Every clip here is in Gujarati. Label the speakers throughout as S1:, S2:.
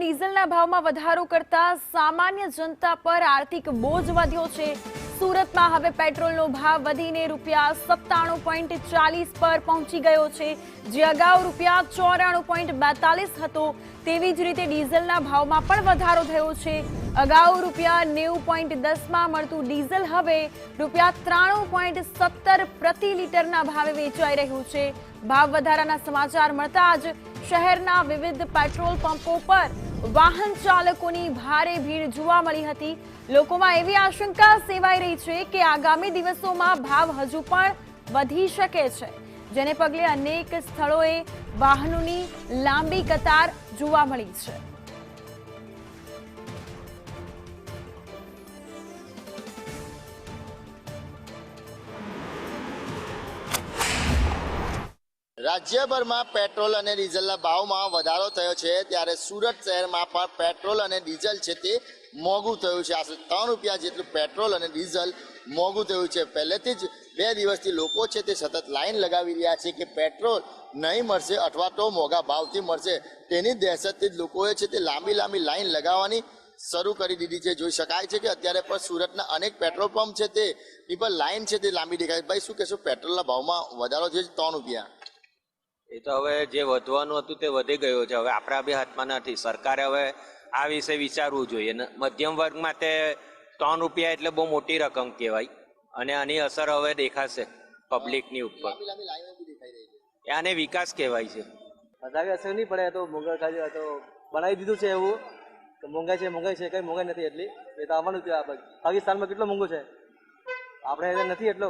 S1: ડીઝલના ભાવમાં વધારો કરતા સામાન્ય જનતા પર આર્થિક બોજ વધ્યો છે। સુરતમાં હવે પેટ્રોલનો ભાવ વધીને ₹97.40 પર પહોંચી ગયો છે, જે અગાઉ ₹94.42 હતો। તેવી જ રીતે ડીઝલના ભાવમાં પણ વધારો થયો છે। અગાઉ ₹90.10માં મળતું ડીઝલ હવે ₹93.70 પ્રતિ લીટરના ભાવે વેચાઈ રહ્યું છે। ભાવ વધારાના સમાચાર મળતા જ શહેરના વિવિધ પેટ્રોલ પંપો પર વાહન ચાલકોની ભારે ભીડ જોવા મળી હતી। લોકોમાં એવી આશંકા સેવાઈ રહી છે કે આગામી દિવસોમાં ભાવ હજુ પણ વધી શકે છે, જેને પગલે અનેક સ્થળોએ વાહનોની લાંબી કતાર જોવા મળી છે।
S2: રાજ્યભરમાં પેટ્રોલ અને ડીઝલના ભાવમાં વધારો થયો છે, ત્યારે સુરત શહેરમાં પણ પેટ્રોલ અને ડીઝલ છે તે મોંઘું થયું છે। આશરે ₹3 જેટલું પેટ્રોલ અને ડીઝલ મોંઘું થયું છે। પહેલેથી જ 2 દિવસથી લોકો છે તે સતત લાઈન લગાવી રહ્યા છે કે પેટ્રોલ નહીં મળશે અથવા તો મોંઘા ભાવથી મળશે। તેની દહેશતથી જ લોકોએ છે તે લાંબી લાઈન લગાવવાની શરૂ કરી દીધી છે। જોઈ શકાય છે કે અત્યારે પણ સુરતના અનેક પેટ્રોલ પંપ છે તેની પર લાઈન છે તે લાંબી દેખાય। ભાઈ, શું કહેશો, પેટ્રોલના ભાવમાં વધારો થયો છે ₹3?
S3: એ તો હવે જે વધવાનું હતું તે વધી ગયું છે। હવે આપણા બી હાથમાં નથી। સરકારે હવે આ વિશે વિચારવું જોઈએ। મધ્યમ વર્ગ માટે ₹3 એટલે બહુ મોટી રકમ કહેવાય, અને આની અસર હવે દેખાશે પબ્લિકની ઉપર। આને વિકાસ કહેવાય છે।
S4: વધારે અસર નહીં પડે તો મોંઘા તો બનાવી દીધું છે એવું કે મોંઘાઈ છે, કઈ મોંઘાઈ નથી એટલી। એ તો આવવાનું છે। પાકિસ્તાનમાં કેટલો મોંઘો છે, આપણે નથી એટલો।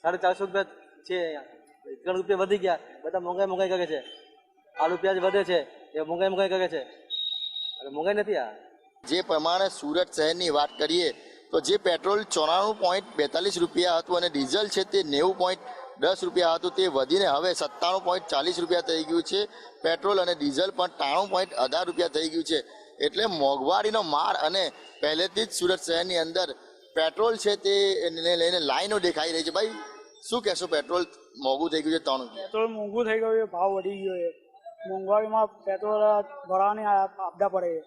S4: ₹450 છે અહીંયા। ₹1 વધી ગયા, બધા મોંઘાઈ કરે છે। આલુ પ્યાજ વધે છે, એ મોંઘાઈ કરે છે, અને મોંઘાઈ નથી। આ
S2: જે પ્રમાણે સુરત શહેરની વાત કરીએ તો જે પેટ્રોલ ₹94.42 હતું અને ડીઝલ છે તે ₹90.10 હતું, તે વધીને હવે ₹97.40 થઈ ગયું છે। પેટ્રોલ અને ડીઝલ પણ ₹93.18 થઈ ગયું છે। એટલે મોંઘવારીનો માર, અને પહેલેથી જ સુરત શહેરની અંદર પેટ્રોલ છે તે લઈને લાઈનો દેખાઈ રહી છે। ભાઈ, શું કહેશો, પેટ્રોલ મોંઘું થઈ ગયું છે ₹3?
S5: પેટ્રોલ મોંઘું થઈ ગયું છે, ભાવ વધી ગયો છે। મોંઘવારીમાં પેટ્રોલ ભરાવાની આપદા પડે છે।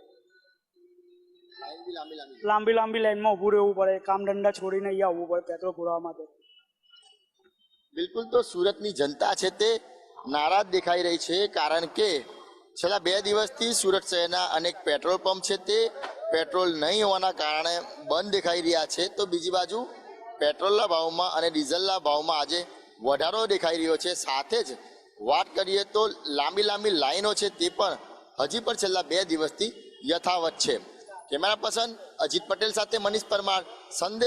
S5: લાંબી લાઈનમાં ઊભું રહેવું પડે, કામ ધંધા છોડીને અહીંયા આવવું પડે પેટ્રોલ પુરાવા માટે।
S2: બિલકુલ, તો સુરતની જનતા છે તે નારાજ દેખાઈ રહી છે, કારણ કે છેલ્લા 2 દિવસથી સુરત શહેરના અનેક પેટ્રોલ પંપ છે તે પેટ્રોલ નહીં હોવાના કારણે બંધ દેખાઈ રહ્યા છે। તો બીજી બાજુ પેટ્રોલના ભાવમાં અને ડીઝલના ભાવમાં આજે વધારો દેખાઈ રહ્યો છે। સાથે જ વાત કરીએ તો લાંબી લાઈનો છે તે પણ હજી પણ છેલ્લા 2 દિવસથી યથાવત છે। કેમેરા પર્સન અજીત પટેલ સાથે મનીષ પરમાર, સંદેશ।